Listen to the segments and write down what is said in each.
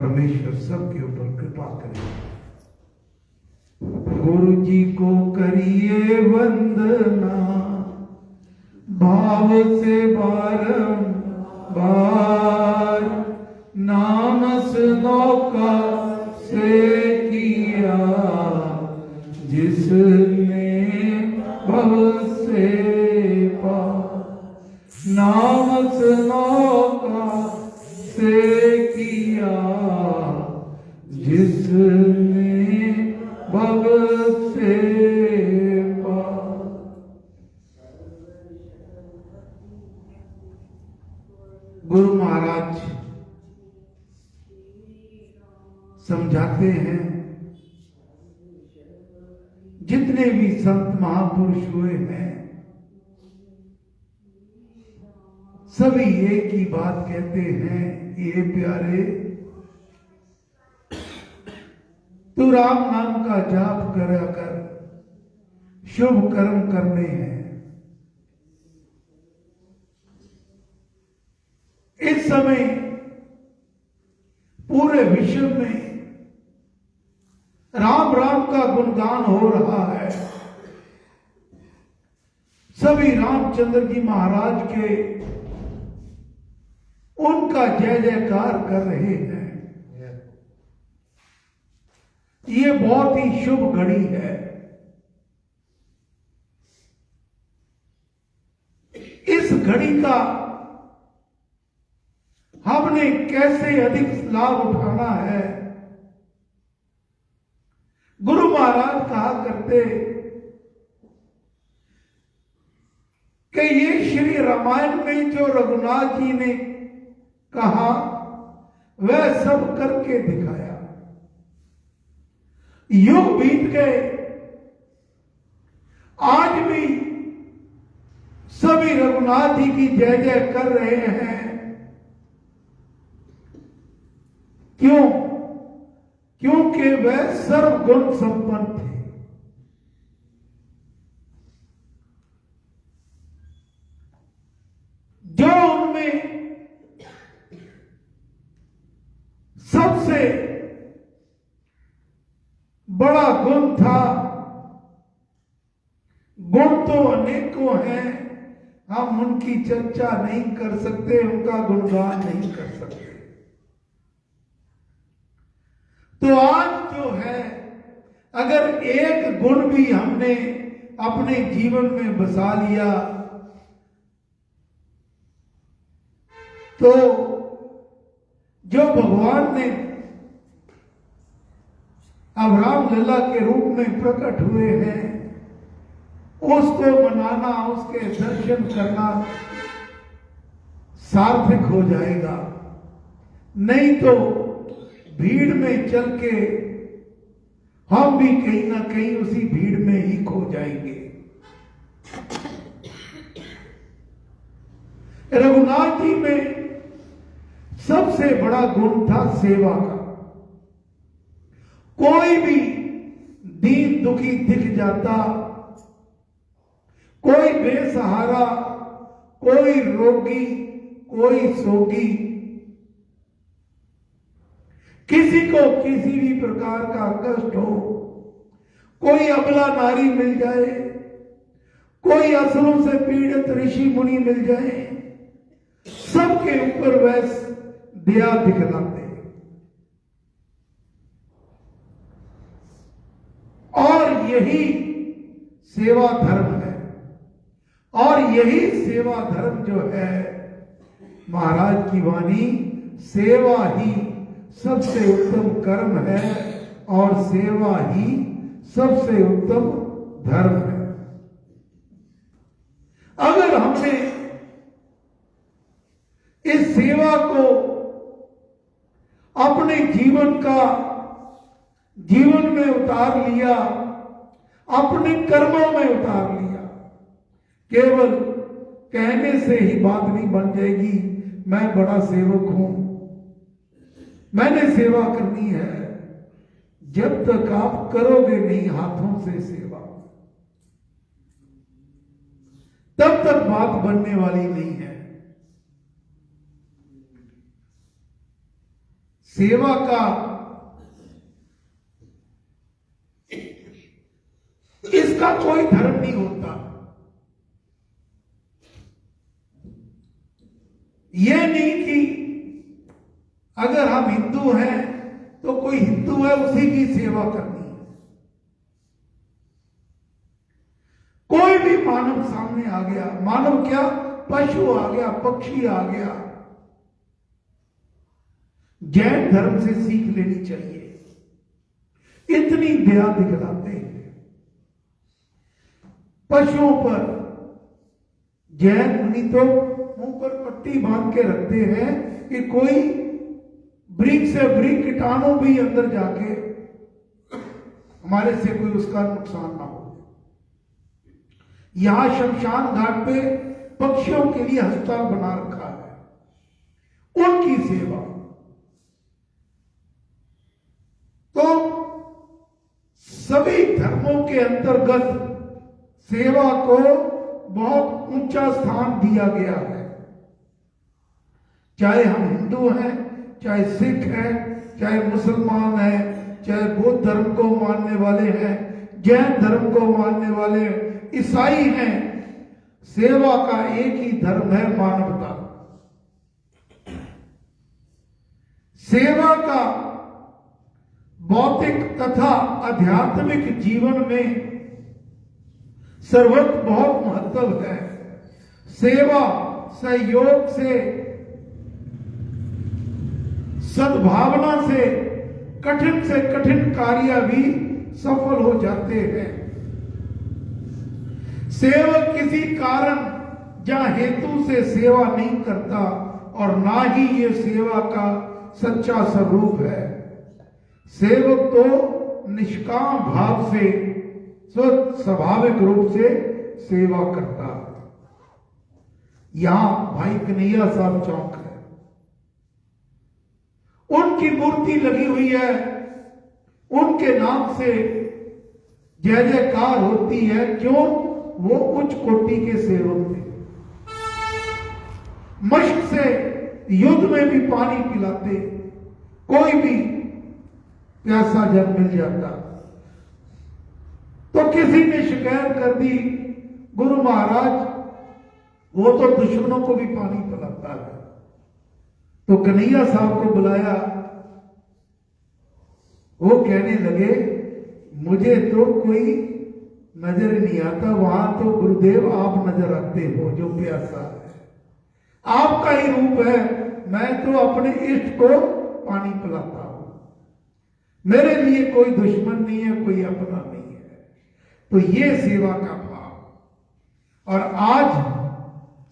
परमेश्वर सबके ऊपर कृपा करे। गुरु जी को करिए वंदना, भाव से बारंबार नाम नौका से किया, जिसने भव से पार। नाम नौका से किया, जिसने भव से पार। गुरु महाराज समझाते हैं, जितने भी संत महापुरुष हुए हैं सभी एक ही बात कहते हैं, ये प्यारे तू राम नाम का जाप करा कर, शुभ कर्म करने हैं। इस समय पूरे विश्व में राम राम का गुणगान हो रहा है। सभी रामचंद्र जी महाराज के उनका जय जयकार कर रहे हैं। ये बहुत ही शुभ घड़ी है। इस घड़ी का हमने कैसे अधिक लाभ उठाना है। गुरु महाराज कहा करते कि ये श्री रामायण में जो रघुनाथ जी ने कहा वह सब करके दिखाया। युग बीत गए, आज भी सभी रघुनाथ जी की जय जय कर रहे हैं। क्यों? क्योंकि वह सर्वगुण संपन्न थे। जो उनमें सबसे बड़ा गुण था, गुण तो अनेकों हैं, हम उनकी चर्चा नहीं कर सकते, उनका गुणगान नहीं कर सकते। तो आज जो है, अगर एक गुण भी हमने अपने जीवन में बसा लिया तो जो भगवान ने अब रामलला के रूप में प्रकट हुए हैं, उसको मनाना, उसके दर्शन करना सार्थक हो जाएगा। नहीं तो भीड़ में चल के हम भी कहीं ना कहीं उसी भीड़ में ही खो जाएंगे। रघुनाथ जी में सबसे बड़ा गुण था सेवा का। कोई भी दीन दुखी दिख जाता, कोई बेसहारा, कोई रोगी, कोई सोगी, किसी को किसी भी प्रकार का कष्ट हो, कोई अबला नारी मिल जाए, कोई असलों से पीड़ित ऋषि मुनि मिल जाए, सबके ऊपर वह दया दिखलाते। और यही सेवा धर्म है। और यही सेवा धर्म जो है, महाराज की वाणी, सेवा ही सबसे उत्तम कर्म है और सेवा ही सबसे उत्तम धर्म है। अगर हमने इस सेवा को अपने जीवन में उतार लिया, अपने कर्मों में उतार लिया, केवल कहने से ही बात नहीं बन जाएगी, मैं बड़ा सेवक हूं, मैंने सेवा करनी है। जब तक आप करोगे नहीं हाथों से सेवा, तब तक बात बनने वाली नहीं है। सेवा का इसका कोई धर्म नहीं होता। यह नहीं कि अगर हम हिंदू हैं तो कोई हिंदू है उसी की सेवा करनी है। कोई भी मानव सामने आ गया, मानव क्या, पशु आ गया, पक्षी आ गया, जैन धर्म से सीख लेनी चाहिए। इतनी दया दिखलाते हैं पशुओं पर। जैन मुनि तो मुंह पर पट्टी बांध के रखते हैं कि कोई ब्रिक से ब्रिक कीटाणु भी अंदर जाके हमारे से कोई उसका नुकसान ना हो। यहां शमशान घाट पे पक्षियों के लिए अस्पताल बना रखा है, उनकी सेवा। तो सभी धर्मों के अंतर्गत सेवा को बहुत ऊंचा स्थान दिया गया है। चाहे हम हिंदू हैं, चाहे सिख हैं, चाहे मुसलमान हैं, चाहे बौद्ध धर्म को मानने वाले हैं, जैन धर्म को मानने वाले हैं, ईसाई हैं, सेवा का एक ही धर्म है, मानवता। सेवा का भौतिक तथा आध्यात्मिक जीवन में सर्वत्र बहुत महत्व है। सेवा सहयोग से, सद्भावना से कठिन कार्य भी सफल हो जाते हैं। सेवक किसी कारण या हेतु से सेवा नहीं करता और ना ही ये सेवा का सच्चा स्वरूप है। सेवक तो निष्काम भाव से, स्वाभाविक रूप से सेवा करता है। यहां भाई कन्हैया साहब चौक है, उनकी मूर्ति लगी हुई है, उनके नाम से जय जयकार होती है। क्यों? वो उच्च कोटि के सेवक थे। मश्क से युद्ध में भी पानी पिलाते, कोई भी प्यासा जब मिल जाता तो किसी ने शिकायत कर दी, गुरु महाराज वो तो दुश्मनों को भी पानी पिलाता है। तो कन्हैया साहब को बुलाया, वो कहने लगे मुझे तो कोई नजर नहीं आता, वहां तो गुरुदेव आप नजर आते हो जो प्यासा है, आपका ही रूप है। मैं तो अपने इष्ट को पानी पिलाता हूं, मेरे लिए कोई दुश्मन नहीं है, कोई अपना नहीं है। तो ये सेवा का भाव। और आज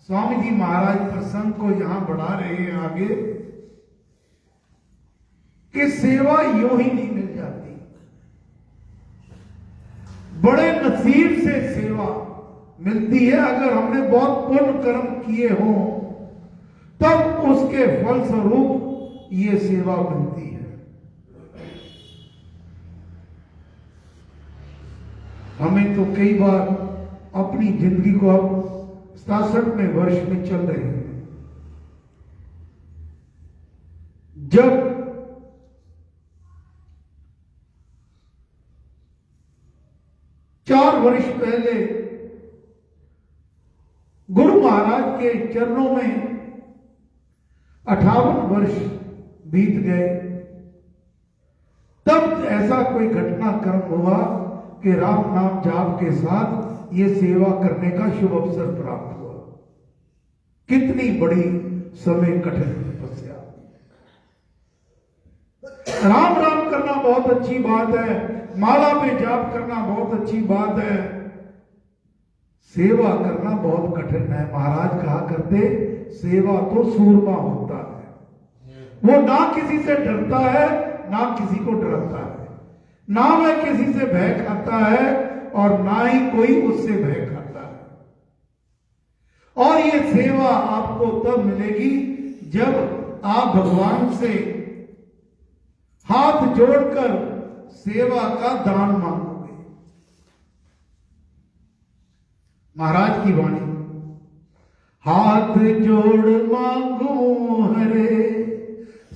स्वामी जी महाराज प्रसंग को यहां बढ़ा रहे हैं आगे कि सेवा यूं ही नहीं मिल जाती, बड़े नसीब से सेवा मिलती है। अगर हमने बहुत पुण्य कर्म किए हों तब उसके फलस्वरूप ये सेवा मिलती है। हमें तो कई बार अपनी जिंदगी को अब 67वें वर्ष में चल रहे हैं, जब चार वर्ष पहले गुरु महाराज के चरणों में 58 वर्ष बीत गए, तब ऐसा कोई घटनाक्रम हुआ कि राम नाम जाप के साथ ये सेवा करने का शुभ अवसर प्राप्त हुआ। कितनी बड़ी समय कठिन तपस्या। राम राम करना बहुत अच्छी बात है, माला पे जाप करना बहुत अच्छी बात है, सेवा करना बहुत कठिन है। महाराज कहा करते सेवा तो सूरमा होता है, वो ना किसी से डरता है ना किसी को डराता है, ना वह किसी से भय खाता है और ना ही कोई उससे भय खाता है। और ये सेवा आपको तब मिलेगी जब आप भगवान से हाथ जोड़कर सेवा का दान मांगोगे। महाराज की वाणी, हाथ जोड़ मांगू हरे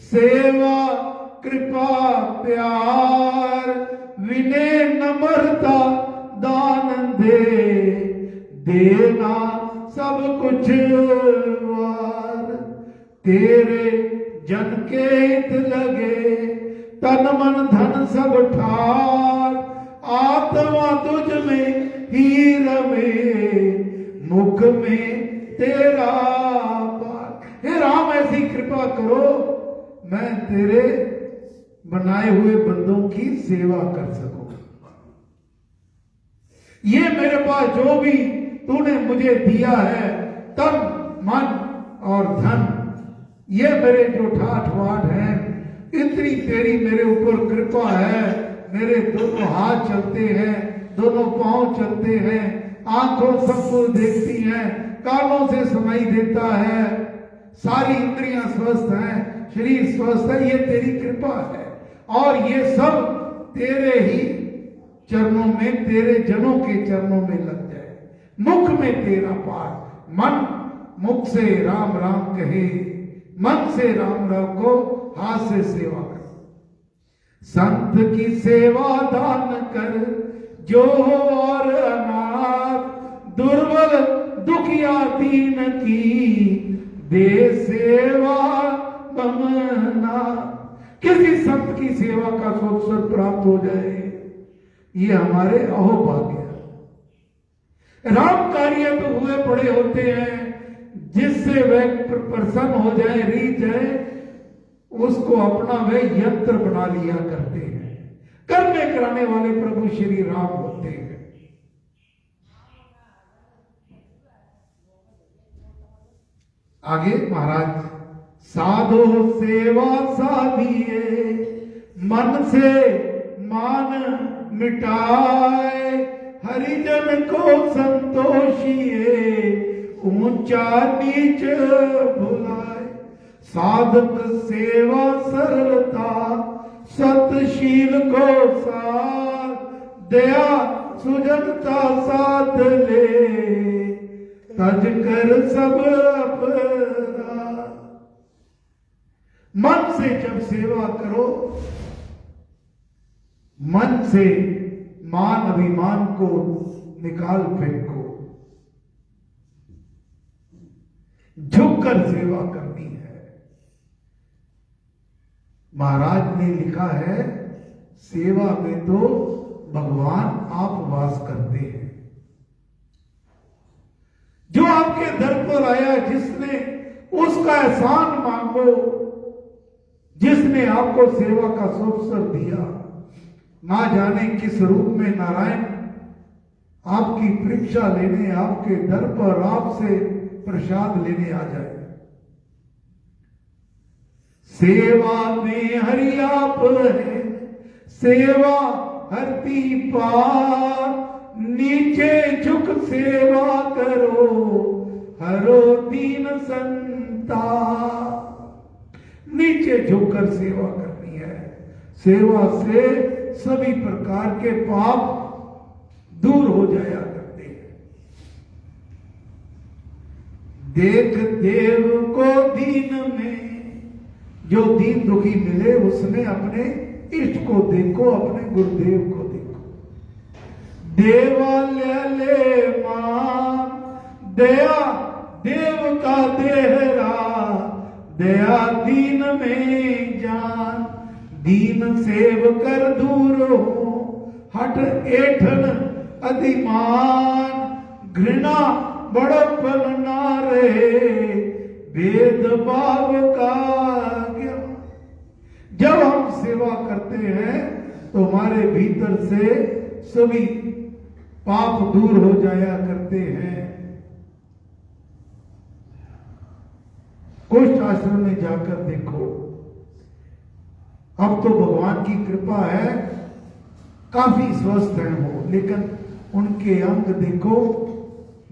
सेवा कृपा प्यार विनय नम्रता दान दे, देना सब कुछ वार। तेरे जन के हित लगे तन मन धन सब ठार, आत्मा तुझ में ही रमे मुख में तेरा पार। हे राम ऐसी कृपा करो मैं तेरे बनाए हुए बंदों की सेवा कर सकूं। ये मेरे पास जो भी तूने मुझे दिया है तन मन और धन, ये मेरे जो ठाठ वाठ हैं, इतनी तेरी मेरे ऊपर कृपा है। मेरे दोनों हाथ चलते हैं, दोनों पांव चलते हैं, आंखों सबको देखती हैं, कानों से सुनाई देता है, सारी इंद्रियां स्वस्थ हैं, शरीर स्वस्थ है। ये तेरी कृपा है और ये सब तेरे ही चरणों में, तेरे जनों के चरणों में लग जाए। मुख में तेरा पाठ, मन मुख से राम राम कहे, मन से राम राम को हाथ से सेवा कर। संत की सेवा दान कर जो हो और अनाथ, दुर्बल दुखिया दीन की दे सेवा बमना। किसी संत की सेवा का अवसर प्राप्त हो जाए, ये हमारे अहोभाग्य है। राम कार्य तो हुए पड़े होते हैं, जिससे वह प्रसन्न हो जाए, रीत जाए, उसको अपना वह यंत्र बना लिया करते हैं। करने कराने वाले प्रभु श्री राम होते हैं। आगे महाराज, साधो सेवा साधिए मन से मान मिटाए, हरिजन को संतोषिए ऊंचा नीच भुलाए। साधक सेवा सरलता सतशील को साथ, दया सुजनता साथ ले तज कर सब अपना। मन से जब सेवा करो, मन से मान अभिमान को निकाल फेंको, झुककर सेवा करनी है। महाराज ने लिखा है, सेवा में तो भगवान आप वास करते हैं। जो आपके दर पर आया, जिसने, उसका एहसान मांगो। जिसने आपको सेवा का अवसर दिया, ना जाने किस रूप में नारायण आपकी परीक्षा लेने आपके दर पर आपसे प्रसाद लेने आ जाए। सेवा में हरि आप है, सेवा हरती पार, नीचे झुक सेवा करो हरो दीन संता। नीचे झुककर सेवा करनी है। सेवा से सभी प्रकार के पाप दूर हो जाया करते हैं। देख देव को दीन में, जो दीन दुखी मिले उसने अपने इष्ट को देखो, अपने गुरुदेव को देखो। देवालय ले मान, दया देव का देहरा, दया दीन में जान। दीन सेव कर दूर हो, हट एठन अधिमान। घृणा बड़प्पन ना रहे, भेदभाव का ज्ञान। जब हम सेवा करते हैं तो हमारे भीतर से सभी पाप दूर हो जाया करते हैं। कुछ आश्रम में जाकर देखो, अब तो भगवान की कृपा है, काफी स्वस्थ हैं वो, लेकिन उनके अंग देखो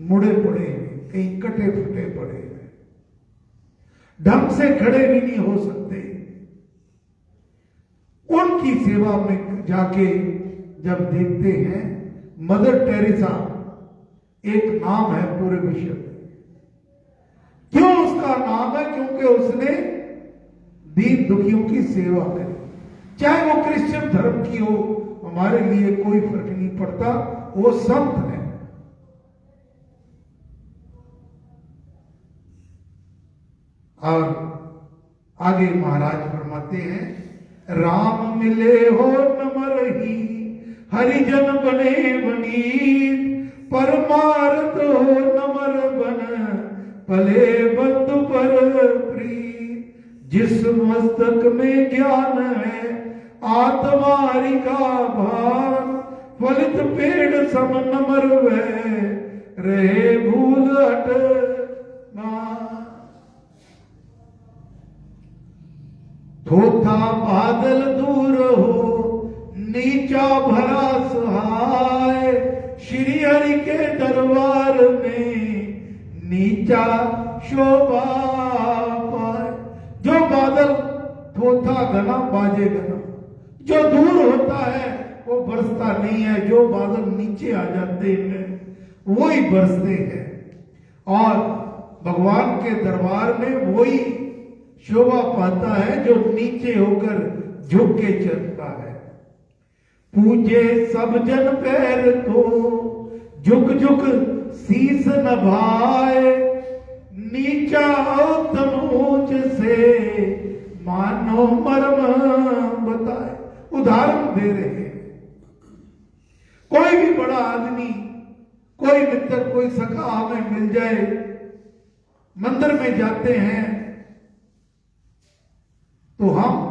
मुड़े पड़े हैं, कहीं कटे फटे पड़े हैं, ढंग से खड़े भी नहीं हो सकते। उनकी सेवा में जाके जब देखते हैं, मदर टेरेसा एक नाम है पूरे विश्व में। क्यों उसका नाम है? क्योंकि उसने दीन दुखियों की सेवा करी। धर्म की हो, हमारे लिए कोई फर्क नहीं पड़ता, वो संत है। और आगे महाराज फरमाते हैं, राम मिले हो नमरही, हरिजन बने बनीत, परमार्थ हो नमर बन, पले बंधु पर प्रीत। जिस मस्तक में ज्ञान है आत्मारी का भान, फलित पेड़ सम नमर वह, रहे भूल हट मान। थोथा बादल दूर हो, नीचा भरा सुहाय, श्री हरि के दरबार में नीचा शोभा पाए। जो बादल थोथा घना बाजे घना, जो दूर होता है वो बरसता नहीं है, जो बादल नीचे आ जाते हैं वो ही बरसते हैं। और भगवान के दरबार में वही शोभा पाता है जो नीचे होकर झुक के चलता है। पूजे सब जन पैर को, झुक झुक शीस नभाए, नीचा उत्तम ऊंच से मानो मर्म बताए। उदाहरण दे रहे हैं, कोई भी बड़ा आदमी, कोई मित्र, कोई सखा हमें मिल जाए, मंदिर में जाते हैं तो हम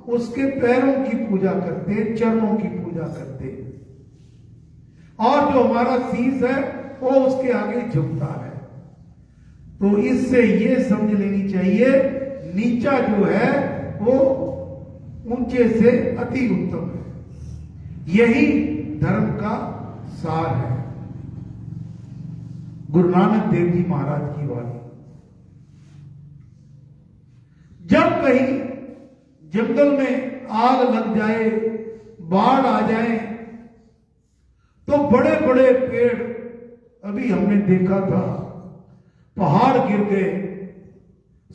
उसके पैरों की पूजा करते हैं, चरणों की पूजा करते हैं, और जो हमारा शीश है वो उसके आगे झुकता है। तो इससे ये समझ लेनी चाहिए, नीचा जो है वो ऊंचे से अति उत्तम है। यही धर्म का सार है। गुरु नानक देव जी महाराज की वाणी। जब कहीं जंगल में आग लग जाए, बाढ़ आ जाए, तो बड़े बड़े पेड़, अभी हमने देखा था, पहाड़ गिर गए,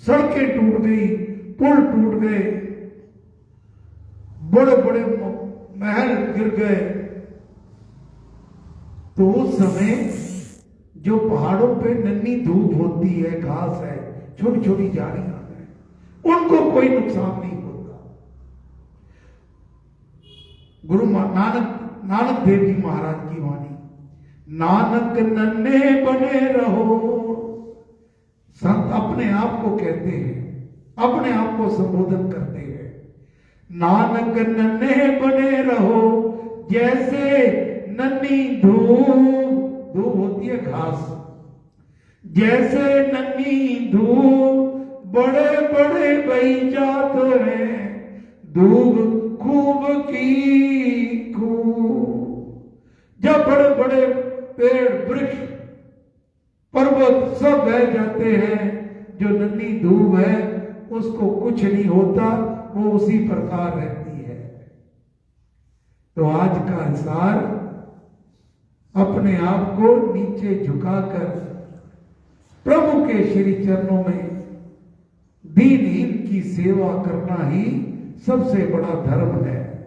सड़कें टूट गई, पुल टूट गए, बड़े बड़े महल गिर गए। तो उस समय जो पहाड़ों पे नन्ही धूप होती है, घास है, छोटी छोटी झाड़ियां हैं, उनको कोई नुकसान नहीं होता। गुरु नानक देव जी महाराज की वाणी, नानक नन्हे बने रहो। संत अपने आप को कहते हैं, अपने आप को संबोधन करते हैं, नानक नन्हे बने रहो, जैसे नन्ही धूप, धूप होती है घास, जैसे नन्ही धूप बड़े बड़े बही जाते हैं, धूप खूब की खूब। जब बड़े बड़े पेड़, वृक्ष, पर्वत सब बह जाते हैं, जो नन्ही धूप है उसको कुछ नहीं होता, वो उसी प्रकार रहती है। तो आज का सार, अपने आप को नीचे झुकाकर प्रभु के श्री चरणों में दीनहीन की सेवा करना ही सबसे बड़ा धर्म है।